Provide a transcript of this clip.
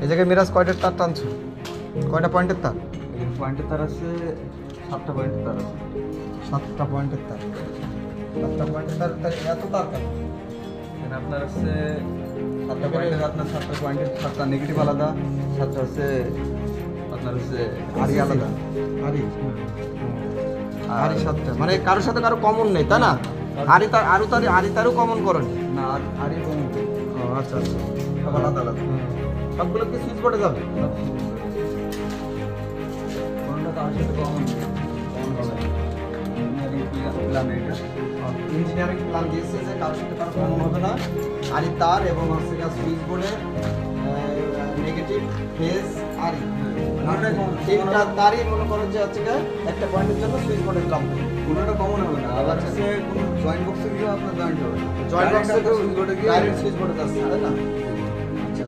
এই জায়গায় মিরাজ কয়টার তার টানছো? কয়টা পয়েন্টের তার? পয়েন্টের তার আছে 7টা পয়েন্টের তার আছে। 7টা পয়েন্টের তার। 7টা পয়েন্টের তার, তাহলে এত তার কেন? এখানে আপনার আছে 7টা পয়েন্টের, আপনার 7টা পয়েন্টের 7টা নেগেটিভ আলাদা, 7টা হচ্ছে আপনার হচ্ছে আরি আলাদা। আরি আরি 7টা, মানে কারোর সাথে কারো কমন নেই তাই না? আরি তার আরি তারও কমন করেনি। না আর এবং ও আচ্ছা আচ্ছা, সব আলাদা আলাদা। সবগুলো কি সুইচ বোর্ডে যাবে? কোনটা তার সাথে কমন হবে প্ল্যান এটা। ইঞ্জিনিয়ারিং প্ল্যান দিয়েছে যে কারোর সাথে কারো কমন হবে না। আরি তার এবং হচ্ছে সুইচ বোর্ডে নেগেটিভ ফেজ আরি তিনটা তারই মনে করো যে হচ্ছে একটা পয়েন্টের জন্য সুইচ বোর্ডের কাম। কোনোটা কমন হবে না, আবার হচ্ছে কোনো জয়েন্ট বক্সে গিয়েও আপনার জয়েন্ট হবে। জয়েন্ট বক্সে সুইচ বোর্ডে গিয়ে ডাইরেক্ট সুইচ বোর্ডে যাচ্ছে তাই না?